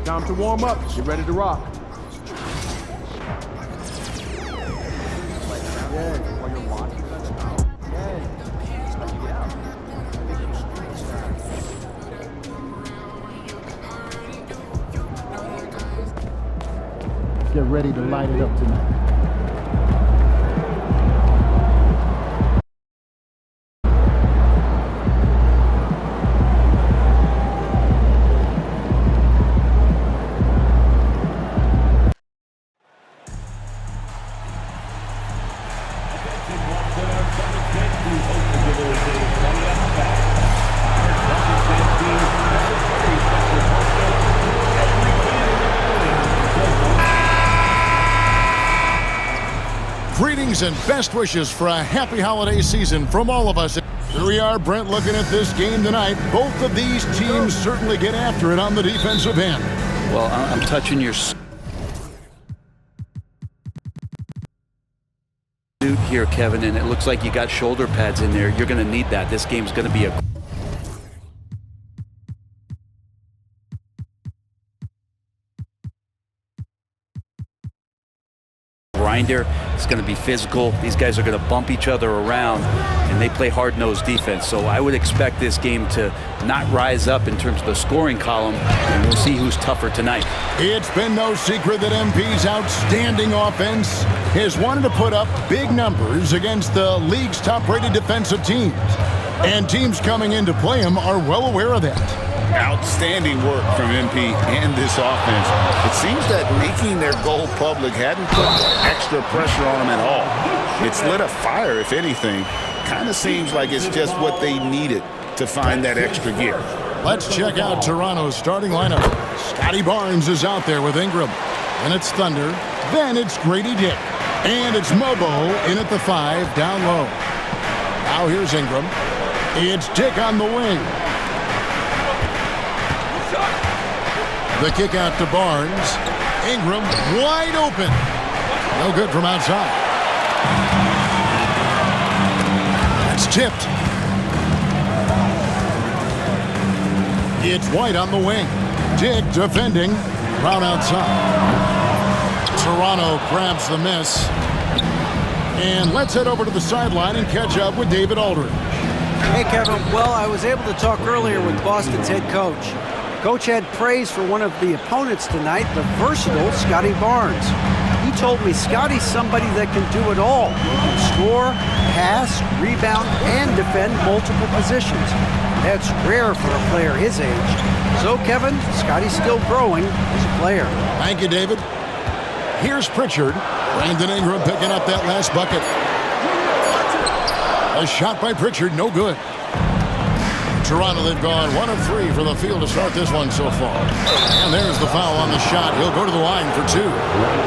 Time to warm up. Get ready to rock. Get ready to light it up tonight. Greetings and best wishes for a happy holiday season from all of us. Here we are, Brent, looking at this game tonight. Both of these teams certainly get after it on the defensive end. Well, I'm touching your suit here, Kevin, and it looks like you got shoulder pads in there. You're going to need that. This game's going to be a grinder. It's going to be physical. These guys are going to bump each other around, and they play hard-nosed defense. So I would expect this game to not rise up in terms of the scoring column, and we'll see who's tougher tonight. It's been no secret that MP's outstanding offense has wanted to put up big numbers against the league's top-rated defensive teams. And teams coming in to play him are well aware of that. Outstanding work from MP and this offense. It seems that making their goal public hadn't put extra pressure on them at all. It's lit a fire, if anything. Kind of seems like it's just what they needed to find that extra gear. Let's check out Toronto's starting lineup. Scotty Barnes is out there with Ingram. Then it's Thunder. Then it's Grady Dick. And it's Mobo in at the 5 down low. Now here's Ingram. It's Dick on the wing. The kick out to Barnes. Ingram wide open. No good from outside. That's tipped. It's White on the wing. Dick defending. Brown outside. Toronto grabs the miss. And let's head over to the sideline and catch up with David Aldridge. Hey, Kevin. Well, I was able to talk earlier with Boston's head coach. Coach had praise for one of the opponents tonight, the versatile Scotty Barnes. He told me Scotty's somebody that can do it all. He can score, pass, rebound, and defend multiple positions. That's rare for a player his age. So, Kevin, Scotty's still growing as a player. Thank you, David. Here's Pritchard. Brandon Ingram picking up that last bucket. A shot by Pritchard, no good. Toronto, they've gone 1 of 3 from the field to start this one so far. And there's the foul on the shot. He'll go to the line for 2.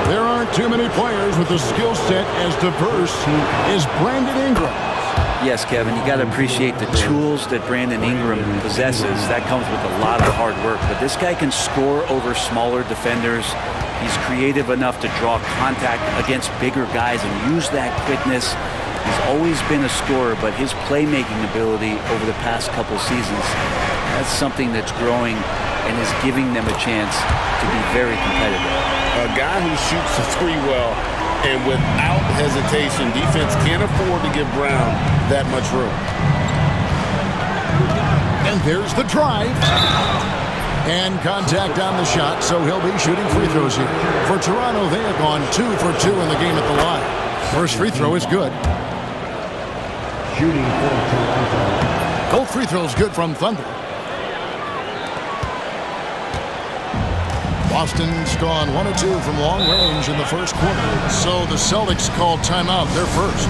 There aren't too many players with a skill set as diverse as Brandon Ingram. Yes, Kevin, you got to appreciate the tools that Brandon Ingram possesses. That comes with a lot of hard work. But this guy can score over smaller defenders. He's creative enough to draw contact against bigger guys and use that quickness. He's always been a scorer, but his playmaking ability over the past couple seasons, that's something that's growing and is giving them a chance to be very competitive. A guy who shoots the 3 well, and without hesitation, defense can't afford to give Brown that much room. And there's the drive. And contact on the shot, so he'll be shooting free throws here. For Toronto, they have gone 2 for 2 in the game at the line. First free throw is good. Shooting for Toronto. Both free throws good from Thunder. Boston's gone 1 of 2 from long range in the first quarter. So the Celtics called timeout. They're first.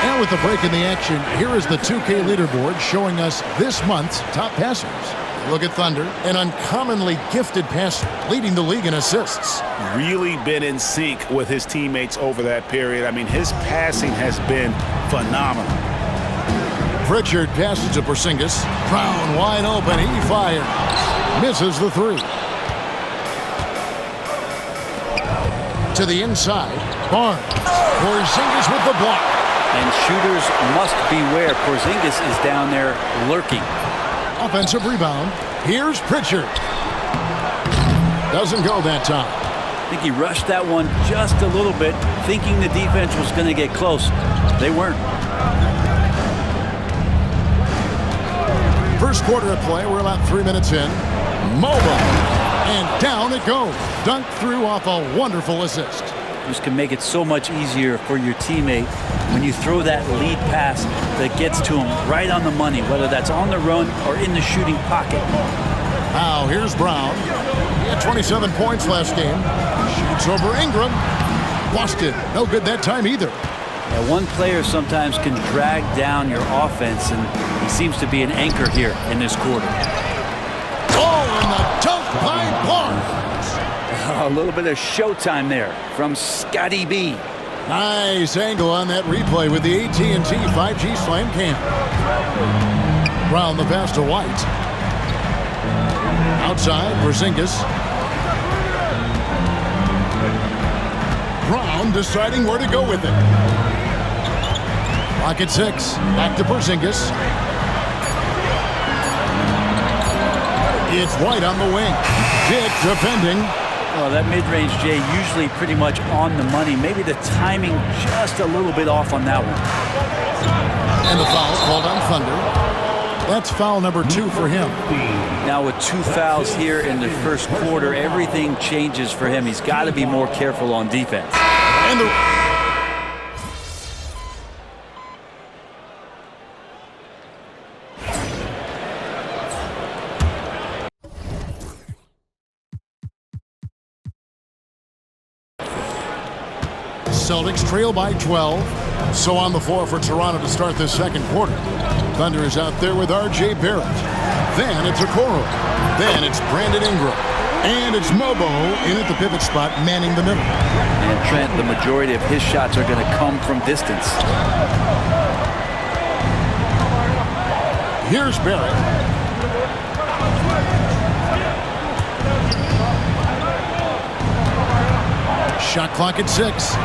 And with the break in the action, here is the 2K leaderboard showing us this month's top passers. Look at Thunder, an uncommonly gifted passer, leading the league in assists. Really been in sync with his teammates over that period. I mean, his passing has been phenomenal. Pritchard passes to Porzingis. Brown wide open. He fires. Misses the 3. To the inside. Barnes. Porzingis with the block. And shooters must beware. Porzingis is down there lurking. Offensive rebound. Here's Pritchard. Doesn't go that time. I think he rushed that one just a little bit, thinking the defense was going to get close. They weren't. First quarter of play. We're about 3 minutes in. Mobile. And down it goes. Dunked through off a wonderful assist. This can make it so much easier for your teammate when you throw that lead pass that gets to him right on the money, whether that's on the run or in the shooting pocket. Now here's Brown. He had 27 points last game. Shoots over Ingram. Lost it. No good that time either. Now, one player sometimes can drag down your offense, and he seems to be an anchor here in this quarter. Oh, and the dunk by Barnes. A little bit of showtime there from Scotty B. Nice angle on that replay with the AT&T 5G Slam Cam. Brown the pass to White. Outside, Porzingis. Brown deciding where to go with it. Clock at 6. Back to Porzingis. It's White on the wing. Dick defending. Well, that mid-range, Jay, usually pretty much on the money. Maybe the timing just a little bit off on that one. And the foul called on Thunder. That's foul number 2 for him. Now with 2 fouls here in the first quarter, everything changes for him. He's got to be more careful on defense. And the Celtics trail by 12. So on the floor for Toronto to start this second quarter. Thunder is out there with R.J. Barrett. Then it's Okoro. Then it's Brandon Ingram. And it's Mobo in at the pivot spot, manning the middle. And Trent, the majority of his shots are going to come from distance. Here's Barrett. Shot clock at 6.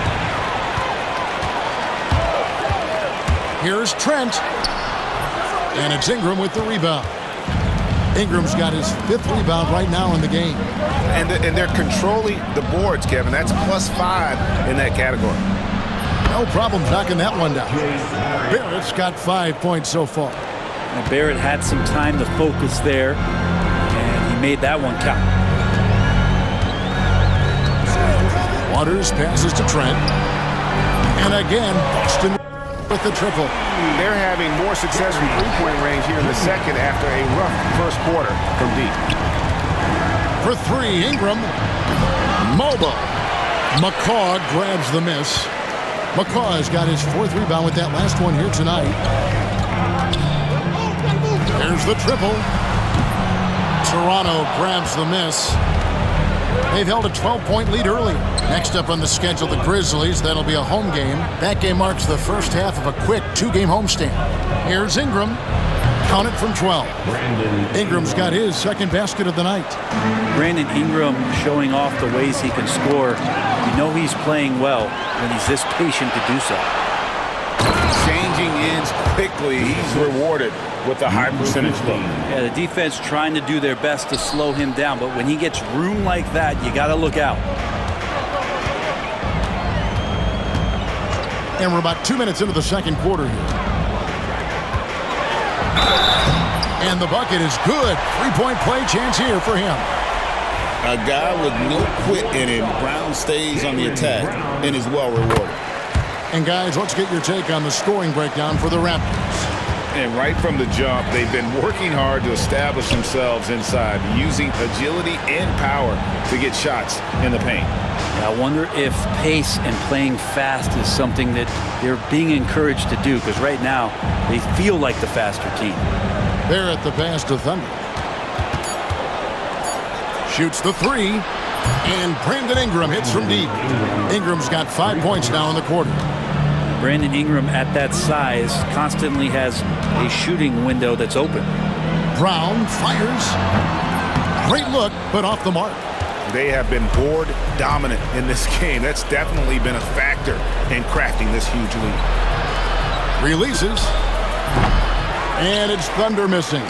Here's Trent. And it's Ingram with the rebound. Ingram's got his 5th rebound right now in the game. And they're controlling the boards, Kevin. That's +5 in that category. No problem knocking that one down. Barrett's got 5 points so far. Now, Barrett had some time to focus there, and he made that one count. Waters passes to Trent. And again, Boston with the triple. They're having more success from three-point range here in the second after a rough first quarter from deep. For 3, Ingram. Moba. McCaw grabs the miss. McCaw has got his 4th rebound with that last one here tonight. There's the triple. Toronto grabs the miss. They've held a 12-point lead early. Next up on the schedule, the Grizzlies. That'll be a home game. That game marks the first half of a quick 2-game homestand. Here's Ingram. Count it from 12. Ingram's got his 2nd basket of the night. Brandon Ingram showing off the ways he can score. You know he's playing well when he's this patient to do so. Changing ends quickly. He's rewarded with a high percentage look. Yeah, the defense trying to do their best to slow him down, but when he gets room like that, you got to look out. And we're about 2 minutes into the second quarter here. And the bucket is good. 3-point play chance here for him. A guy with no quit in him. Brown stays on the attack and is well rewarded. And guys, let's get your take on the scoring breakdown for the Raptors. And right from the jump, they've been working hard to establish themselves inside, using agility and power to get shots in the paint. I wonder if pace and playing fast is something that they're being encouraged to do, because right now they feel like the faster team. They're at the pass to Thunder. Shoots the 3. And Brandon Ingram hits from deep. Ingram's got 5 points now in the quarter. Brandon Ingram at that size constantly has a shooting window that's open. Brown fires. Great look, but off the mark. They have been board dominant in this game. That's definitely been a factor in crafting this huge lead. Releases. And it's Thunder missing.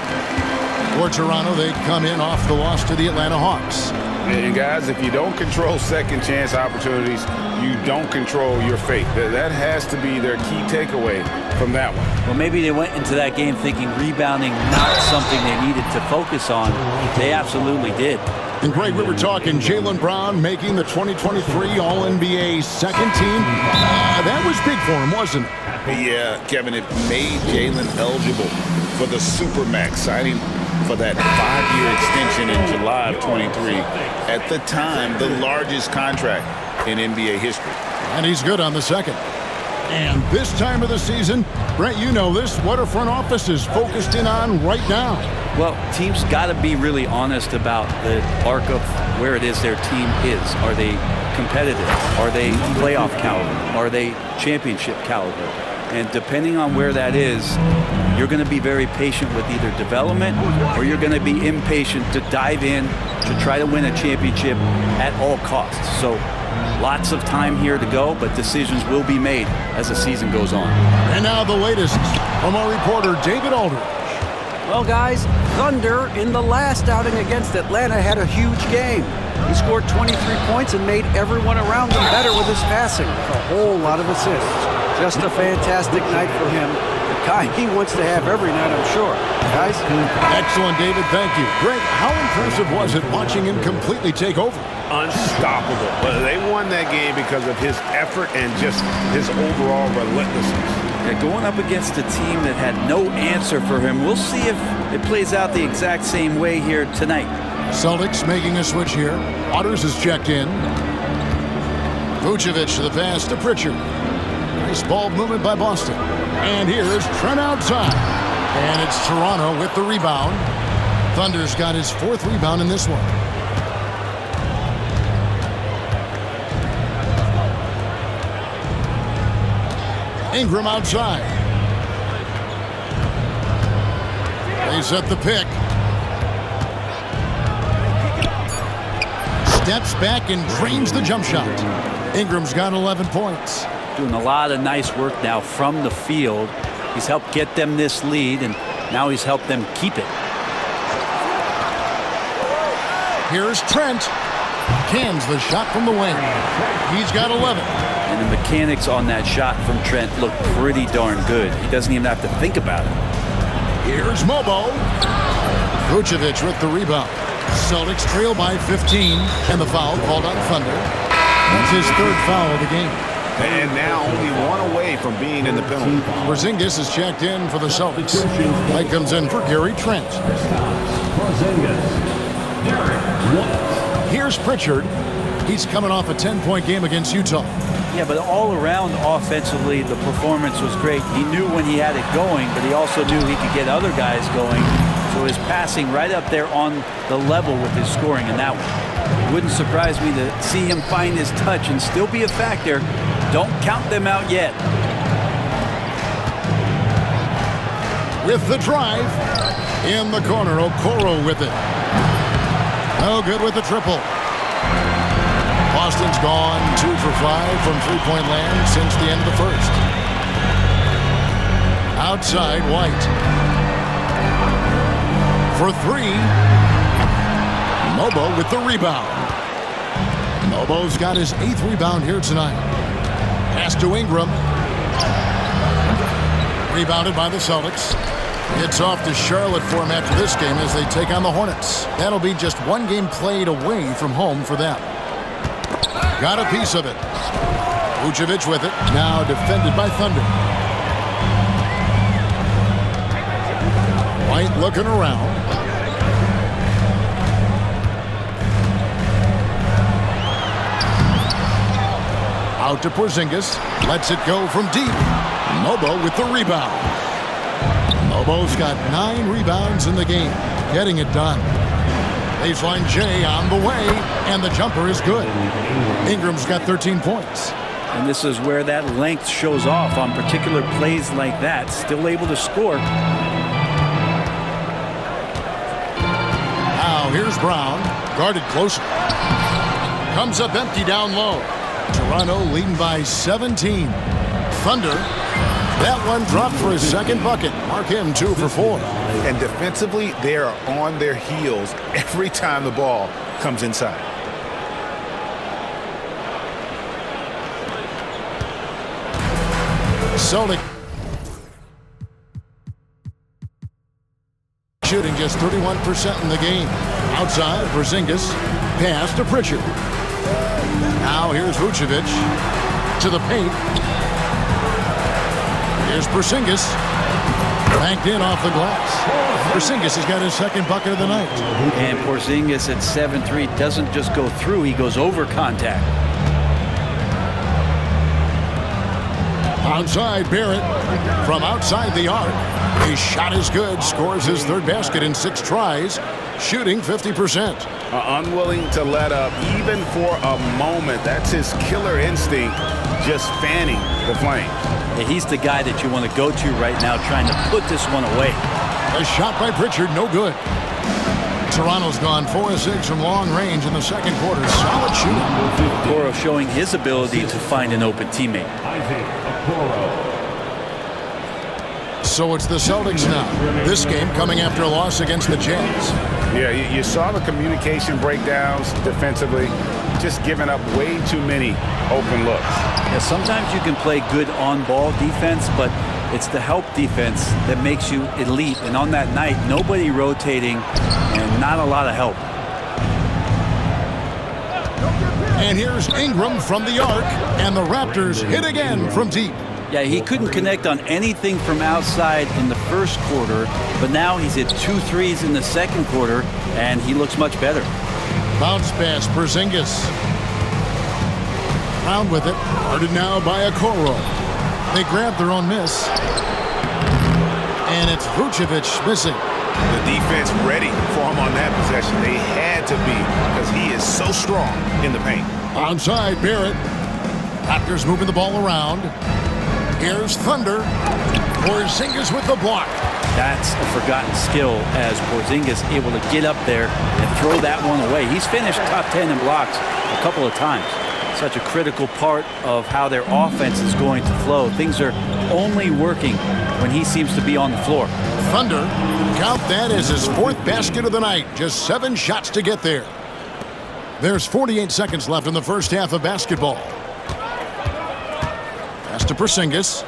For Toronto, they come in off the loss to the Atlanta Hawks. And guys, if you don't control second chance opportunities, you don't control your fate. That has to be their key takeaway from that one. Well, maybe they went into that game thinking rebounding not something they needed to focus on. They absolutely did. And Greg, we were talking Jaylen Brown making the 2023 All-NBA second team. That was big for him, wasn't it? Yeah, Kevin, it made Jaylen eligible for the Supermax, signing for that 5-year extension in July of 23. At the time, the largest contract in NBA history. And he's good on the second. And this time of the season, Brent, you know this, what our front office is focused in on right now. Well, teams got to be really honest about the arc of where it is their team is. Are they competitive? Are they playoff caliber? Are they championship caliber? And depending on where that is, you're going to be very patient with either development or you're going to be impatient to dive in to try to win a championship at all costs. So lots of time here to go, but decisions will be made as the season goes on. And now the latest from our reporter, David Aldridge. Well, guys, Thunder in the last outing against Atlanta had a huge game. He scored 23 points and made everyone around him better with his passing. A whole lot of assists. Just a fantastic night for him. The kind he wants to have every night, I'm sure. Guys? Excellent, David. Thank you. Greg, how impressive was it watching him completely take over? Unstoppable. But they won that game because of his effort and just his overall relentlessness. Yeah, going up against a team that had no answer for him. We'll see if it plays out the exact same way here tonight. Celtics making a switch here. Waters is checked in. Vucevic to the pass to Pritchard. Nice ball movement by Boston. And here's Trent outside. And it's Toronto with the rebound. Thunder's got his 4th rebound in this one. Ingram outside. They set the pick. Steps back and drains the jump shot. Ingram's got 11 points. Doing a lot of nice work now from the field. He's helped get them this lead, and now he's helped them keep it. Here's Trent. Cans the shot from the wing. He's got 11. And the mechanics on that shot from Trent look pretty darn good. He doesn't even have to think about it. Here's Mobo. Vucevic with the rebound. Celtics trail by 15, and the foul called on Thunder. That's his 3rd foul of the game. And now only one away from being in the penalty. Porzingis is checked in for the Celtics. Light comes in for Gary Trent. Here's Pritchard. He's coming off a 10-point game against Utah. Yeah, but all around offensively, the performance was great. He knew when he had it going, but he also knew he could get other guys going. So his passing right up there on the level with his scoring in that one. It wouldn't surprise me to see him find his touch and still be a factor. Don't count them out yet. With the drive in the corner, Okoro with it. No good with the triple. Boston's gone 2 for 5 from three-point land since the end of the first. Outside, White. For 3. Mobo with the rebound. Mobo's got his 8th rebound here tonight. Pass to Ingram. Rebounded by the Celtics. It's off to Charlotte for him after this game as they take on the Hornets. That'll be just one game played away from home for them. Got a piece of it. Vucevic with it. Now defended by Thunder. White looking around. Out to Porzingis. Lets it go from deep. Mobo with the rebound. Mobo's got 9 rebounds in the game. Getting it done. Baseline J on the way, and the jumper is good. Ingram's got 13 points. And this is where that length shows off on particular plays like that. Still able to score. Now here's Brown, guarded closer. Comes up empty down low. Toronto leading by 17. Thunder That one dropped for his second bucket. Mark him 2 for 4. And defensively, they are on their heels every time the ball comes inside. Celtic shooting just 31% in the game. Outside, Porzingis. Pass to Pritchard. Now here's Vucevic to the paint. Here's Porzingis. Banked in off the glass. Porzingis has got his second bucket of the night. And Porzingis at 7-3 doesn't just go through, he goes over contact. Outside, Barrett from outside the arc. His shot is good. Scores his third basket in 6 tries. Shooting 50%. Unwilling to let up even for a moment. That's his killer instinct, just fanning the flames. Yeah, he's the guy that you want to go to right now, trying to put this one away. A shot by Pritchard, no good. Toronto's gone 4 of 6 from long range in the second quarter. Solid shooting. Okoro showing his ability to find an open teammate. So it's the Celtics now. This game coming after a loss against the Jazz. Yeah, you saw the communication breakdowns defensively, just giving up way too many open looks. Yeah, sometimes you can play good on-ball defense, but it's the help defense that makes you elite. And on that night, nobody rotating and not a lot of help. And here's Ingram from the arc, and the Raptors hit again from deep. Yeah, he couldn't connect on anything from outside in the first quarter, but now he's hit 2 threes in the second quarter, and he looks much better. Bounce pass, Porzingis. Round with it, guarded now by Okoro. They grab their own miss. And it's Vucevic missing. The defense ready for him on that possession. They had to be, because he is so strong in the paint. Onside, Barrett. Raptors moving the ball around. Here's Thunder. Porzingis with the block. That's a forgotten skill, as Porzingis able to get up there and throw that one away. He's finished top 10 in blocks a couple of times. Such a critical part of how their offense is going to flow. Things are only working when he seems to be on the floor. Thunder, count that as his 4th basket of the night. Just 7 shots to get there. There's 48 seconds left in the first half of basketball. Pass to Porzingis.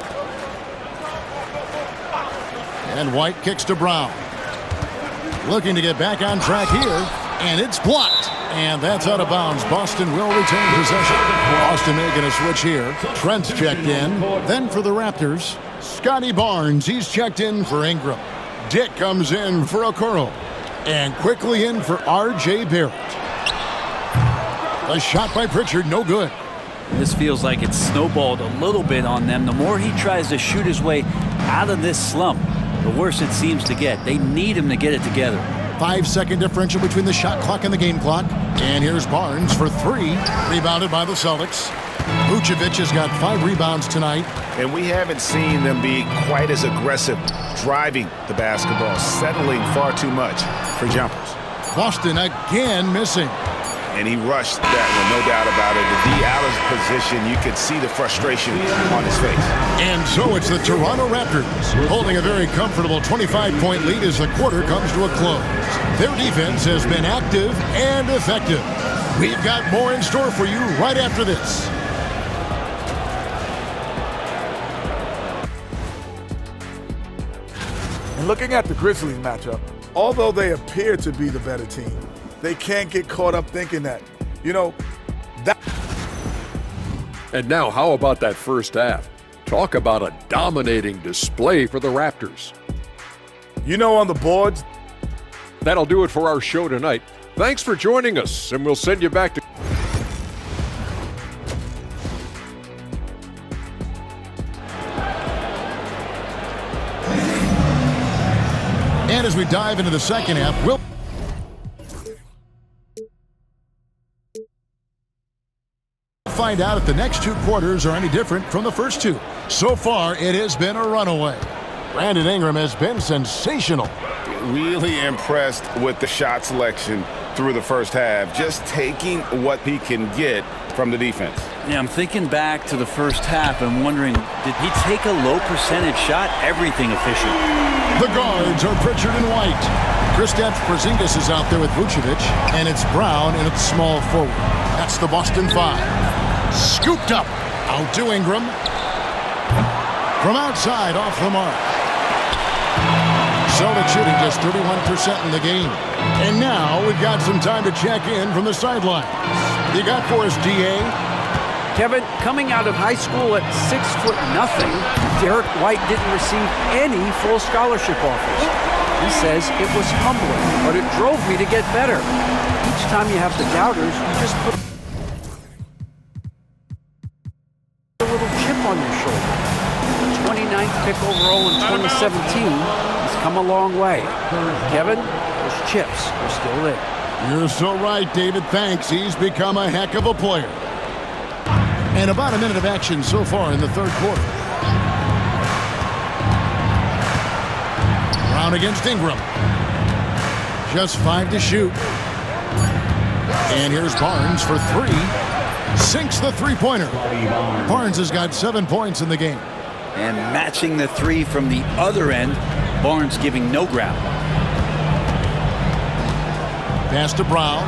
And White kicks to Brown. Looking to get back on track here. And it's blocked. And that's out of bounds. Boston will retain possession. Boston making a switch here. Trent's checked in. Then for the Raptors, Scotty Barnes. He's checked in for Ingram. Dick comes in for Okoro. And quickly in for R.J. Barrett. A shot by Pritchard, no good. This feels like it's snowballed a little bit on them. The more he tries to shoot his way out of this slump, the worse it seems to get. They need him to get it together. 5-second differential between the shot clock and the game clock. And here's Barnes for 3. Rebounded by the Celtics. Vucevic has got 5 rebounds tonight. And we haven't seen them be quite as aggressive driving the basketball, settling far too much for jumpers. Boston again missing. And he rushed that one, no doubt about it. The D out of position, you could see the frustration on his face. And so it's the Toronto Raptors holding a very comfortable 25-point lead as the quarter comes to a close. Their defense has been active and effective. We've got more in store for you right after this. And looking at the Grizzlies matchup, although they appear to be the better team, they can't get caught up thinking that, that. And now, how about that first half? Talk about a dominating display for the Raptors. On the boards. That'll do it for our show tonight. Thanks for joining us, and we'll send you back to... And as we dive into the second half, we'll find out if the next 2 quarters are any different from the first 2. So far, it has been a runaway. Brandon Ingram has been sensational. Really impressed with the shot selection through the first half, just taking what he can get from the defense. Yeah, I'm thinking back to the first half and wondering, did he take a low percentage shot? Everything efficient. The guards are Pritchard and White. Kristaps Porzingis is out there with Vucevic, and it's Brown in its small forward. That's the Boston Five. Scooped up. Out to Ingram. From outside, off the mark. Celtics shooting just 31% in the game. And now we've got some time to check in from the sidelines. You got for us, DA? Kevin, coming out of high school at 6'0", Derek White didn't receive any full scholarship offers. He says it was humbling, but it drove me to get better. Each time you have the doubters, you just put a little chip on your shoulder. The 29th pick overall in 2017, he's come a long way. Kevin, those chips are still there. You're so right, David. Thanks. He's become a heck of a player. And about a minute of action so far in the third quarter. Brown against Ingram. Just 5 to shoot. And here's Barnes for 3. Sinks the three-pointer. Barnes has got 7 points in the game. And matching the 3 from the other end, Barnes giving no ground. Pass to Brown.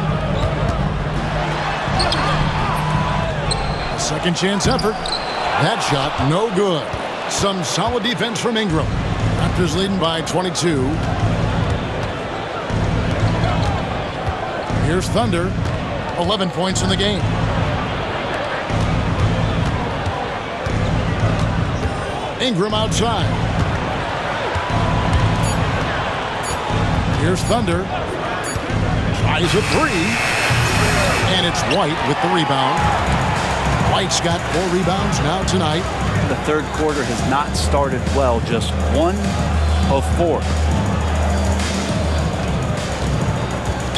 A second chance effort. That shot no good. Some solid defense from Ingram. Raptors leading by 22. Here's Thunder. 11 points in the game. Ingram outside. Here's Thunder. Tries a 3. And it's White with the rebound. White's got 4 rebounds now tonight. The third quarter has not started well, just 1 of 4.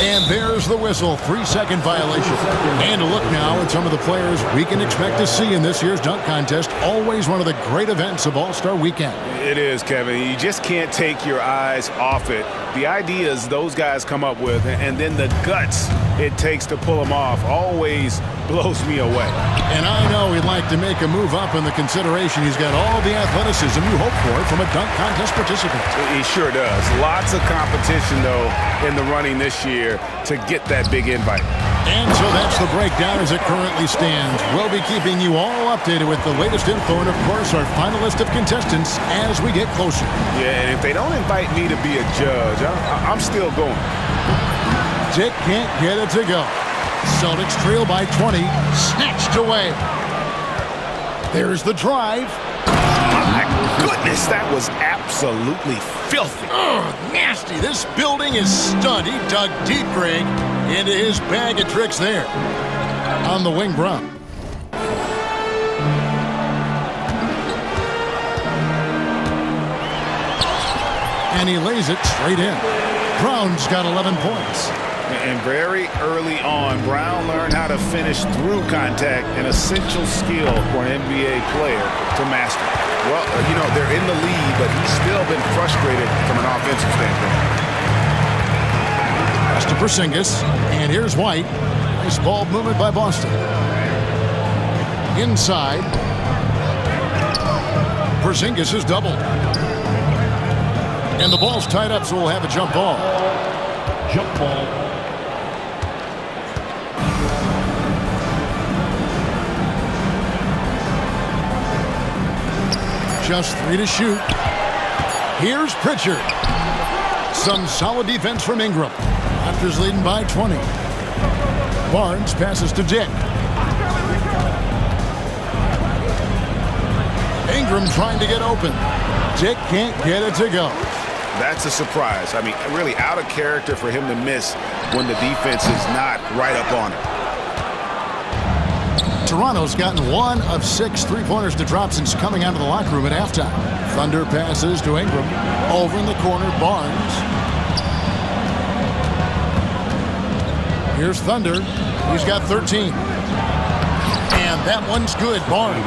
And there's the whistle. 3-second violation. And a look now at some of the players we can expect to see in this year's dunk contest. Always one of the great events of All-Star Weekend. It is, Kevin. You just can't take your eyes off it. The ideas those guys come up with, and then the guts it takes to pull them off, always blows me away. And I know he'd like to make a move up in the consideration. He's got all the athleticism you hope for from a dunk contest participant. He sure does. Lots of competition, though, in the running this year to get that big invite. And so that's the breakdown as it currently stands. We'll be keeping you all updated with the latest info and, of course, our final list of contestants as we get closer. Yeah, and if they don't invite me to be a judge, I'm still going. Dick can't get it to go. Celtics trail by 20. Snatched away. There's the drive. My goodness, that was absolutely filthy. Nasty. This building is stunned. He dug deep, Greg, into his bag of tricks there. On the wing, Brown. And he lays it straight in. Brown's got 11 points. And very early on, Brown learned how to finish through contact, an essential skill for an NBA player to master. Well, you know, they're in the lead, but he's still been frustrated from an offensive standpoint. Pass to Porzingis, and here's White. Nice ball movement by Boston. Inside. Porzingis is doubled. And the ball's tied up, so we'll have a jump ball. Jump ball. Just 3 to shoot. Here's Pritchard. Some solid defense from Ingram. Raptors leading by 20. Barnes passes to Dick. Ingram trying to get open. Dick can't get it to go. That's a surprise. I mean, really out of character for him to miss when the defense is not right up on it. Toronto's gotten 1 of 6 three-pointers to drop since coming out of the locker room at halftime. Thunder passes to Ingram. Over in the corner, Barnes. Here's Thunder. He's got 13. And that one's good, Barnes.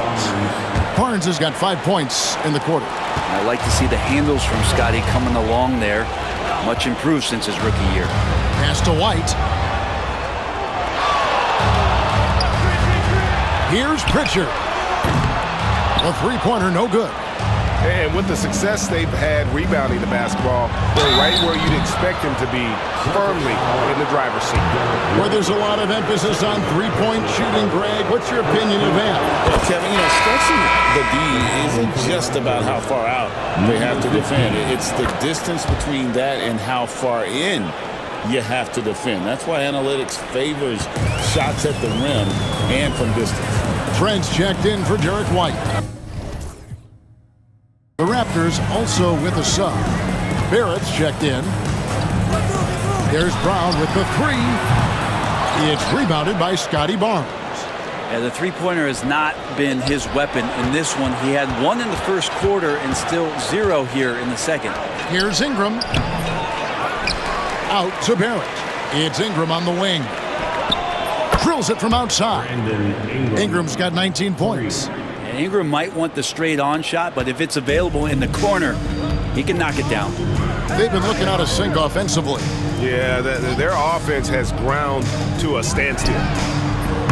Barnes has got 5 points in the quarter. I like to see the handles from Scotty coming along there. Much improved since his rookie year. Pass to White. Here's Pritchard. The three-pointer, no good. And with the success they've had rebounding the basketball, they're right where you'd expect them to be, firmly in the driver's seat. Where there's a lot of emphasis on three-point shooting, Greg. What's your opinion of that? Well, Kevin, stretching the D isn't just about how far out they have to defend. It's the distance between that and how far in you have to defend. That's why analytics favors shots at the rim and from distance. Trent's checked in for Derek White. The Raptors also with a sub. Barrett's checked in. There's Brown with the three. It's rebounded by Scotty Barnes. Yeah, the three-pointer has not been his weapon in this one. He had one in the first quarter and still 0 here in the second. Here's Ingram. Out to Barrett. It's Ingram on the wing. Drills it from outside. Ingram's got 19 points. And Ingram might want the straight-on shot, but if it's available in the corner, he can knock it down. They've been looking out of sync offensively. Yeah, their offense has ground to a standstill.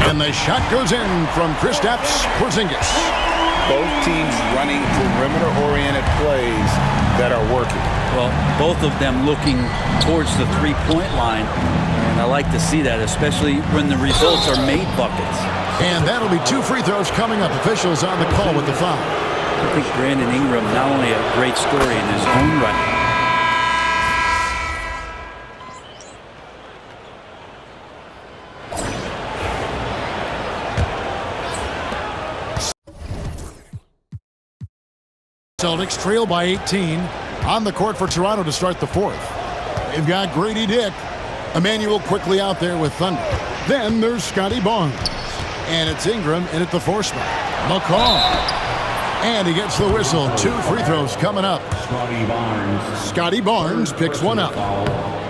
And the shot goes in from Kristaps Porzingis. Both teams running perimeter-oriented plays that are working. Well, both of them looking towards the three-point line. And I like to see that, especially when the results are made buckets. And that'll be 2 free throws coming up. Officials on the call with the foul. I think Brandon Ingram, not only a great story in his own right. Celtics trail by 18 on the court for Toronto to start the fourth. They've got Grady Dick. Emmanuel quickly out there with Thunder. Then there's Scotty Barnes. And it's Ingram in at the 4 spot. McCaw. And he gets the whistle. 2 free throws coming up. Scotty Barnes picks one up.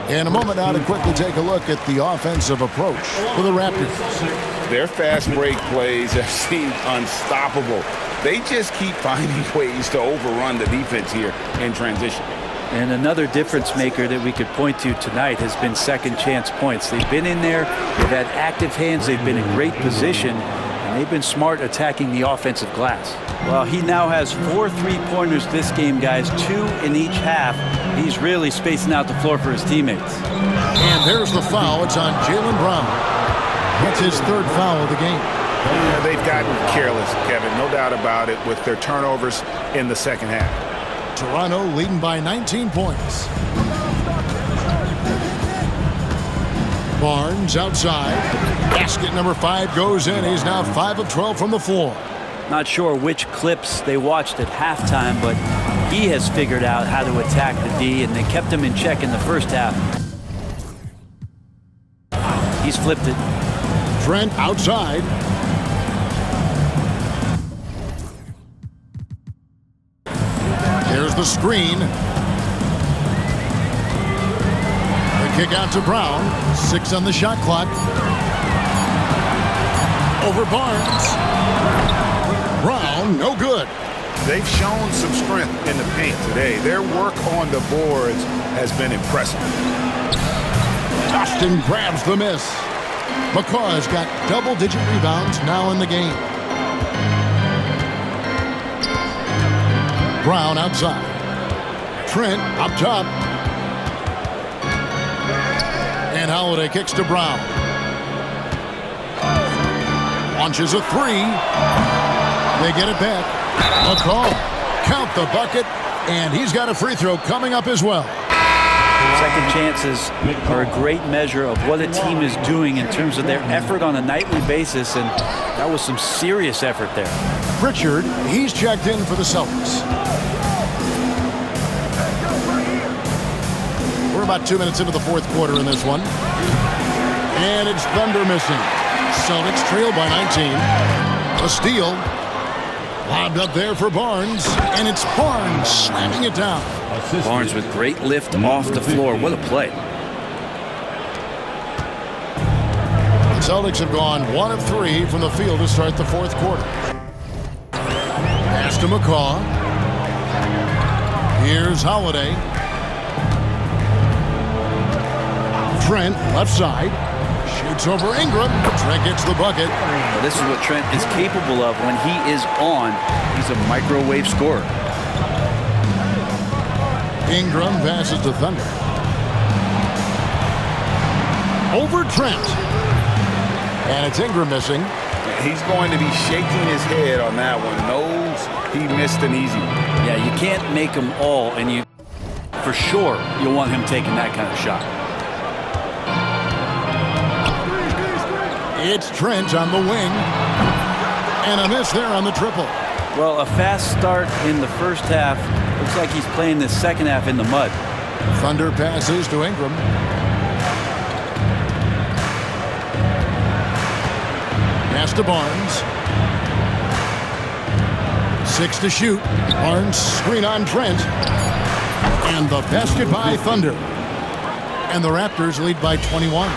In a moment now to quickly take a look at the offensive approach for the Raptors. Their fast break plays have seemed unstoppable. They just keep finding ways to overrun the defense here in transition. And another difference maker that we could point to tonight has been second chance points. They've been in there, they've had active hands, they've been in great position, and they've been smart attacking the offensive glass. Well, he now has 4 3-pointers this game, guys, 2 in each half. He's really spacing out the floor for his teammates. And there's the foul. It's on Jaylen Brown. That's his 3rd foul of the game. Yeah, they've gotten careless, Kevin, no doubt about it, with their turnovers in the second half. Toronto leading by 19 points. Barnes outside. Basket number 5 goes in. He's now 5 of 12 from the floor. Not sure which clips they watched at halftime, but he has figured out how to attack the D, and they kept him in check in the first half. He's flipped it. Trent outside. There's the screen. The kick out to Brown. 6 on the shot clock. Over Barnes. Brown, no good. They've shown some strength in the paint today. Their work on the boards has been impressive. Austin grabs the miss. McCaw has got double-digit rebounds now in the game. Brown outside. Trent up top. And Holiday kicks to Brown. Launches a 3. They get it back. McCaw, count the bucket, and he's got a free throw coming up as well. Second chances are a great measure of what a team is doing in terms of their effort on a nightly basis, and that was some serious effort there. Pritchard, he's checked in for the Celtics. We're about 2 minutes into the 4th quarter in this one. And it's Thunder missing. Celtics trail by 19. A steal. Lobbed up there for Barnes. And it's Barnes slamming it down. Barnes with great lift off the floor. What a play. The Celtics have gone 1 of 3 from the field to start the 4th quarter. Pass to McCaw. Here's Holiday. Trent, left side. Shoots over Ingram. Trent gets the bucket. Well, this is what Trent is capable of when he is on. He's a microwave scorer. Ingram passes to Thunder. Over Trent. And it's Ingram missing. He's going to be shaking his head on that one. Knows he missed an easy one. Yeah, you can't make them all, and you, for sure, you'll want him taking that kind of shot. It's Trent on the wing. And a miss there on the triple. Well, a fast start in the first half. Looks like he's playing the second half in the mud. Thunder passes to Ingram. Pass to Barnes. 6 to shoot. Barnes screen on Trent. And the basket by Thunder. And the Raptors lead by 21.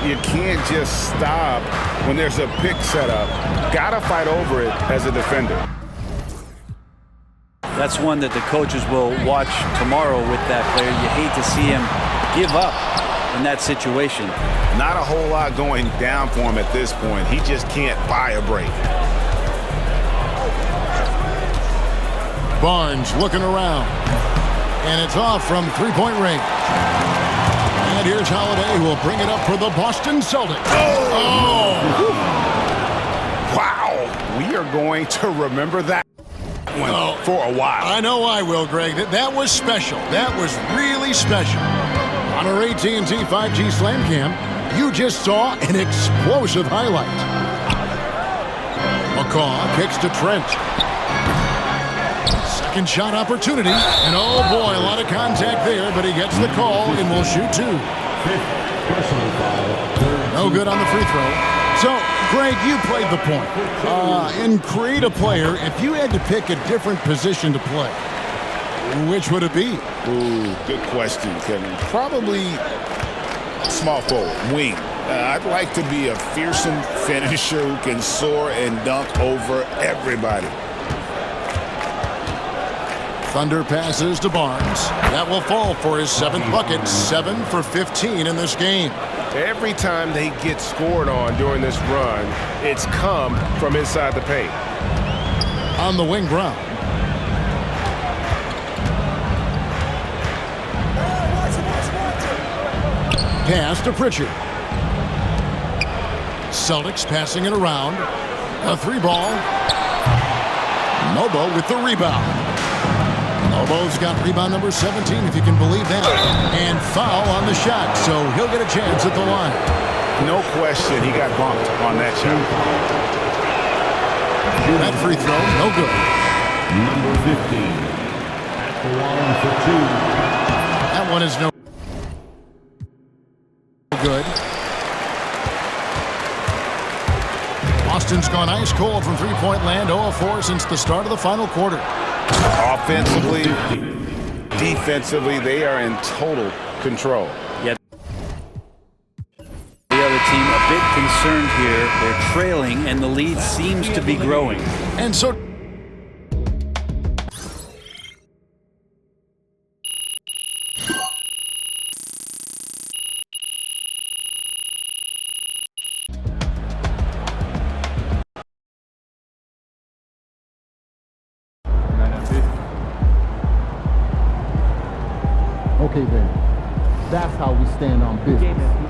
You can't just stop when there's a pick set up. Gotta fight over it as a defender. That's one that the coaches will watch tomorrow with that player. You hate to see him give up in that situation. Not a whole lot going down for him at this point. He just can't buy a break. Barnes looking around. And it's off from three-point range. And here's Holiday, who will bring it up for the Boston Celtics. Oh! Wow. We are going to remember that one for a while. I know I will, Greg. That was special. That was really special. On our AT&T 5G Slam Cam, you just saw an explosive highlight. McCaw kicks to Trent. Second shot opportunity. And oh boy, a lot of contact there, but he gets the call and will shoot 2. No good on the free throw. So, Greg, you played the point. In create a player, if you had to pick a different position to play, which would it be? Ooh, good question, Kevin. Probably small forward, wing. I'd like to be a fearsome finisher who can soar and dunk over everybody. Thunder passes to Barnes. That will fall for his 7th bucket. 7 for 15 in this game. Every time they get scored on during this run, it's come from inside the paint. On the wing, Brown. Pass to Pritchard. Celtics passing it around. A 3-ball. Nobo with the rebound. Nobo's got rebound number 17, if you can believe that. And foul on the shot, so he'll get a chance at the line. No question, he got bumped on that shot. That free throw, no good. Number 15, at the line for 2. That one is no good. Boston's gone ice cold from three-point land, 0 of 4 since the start of the final quarter. Offensively, defensively, they are in total control. Yeah. The other team a bit concerned here. They're trailing, and the lead seems to be growing. And so Okay then, that's how we stand on business.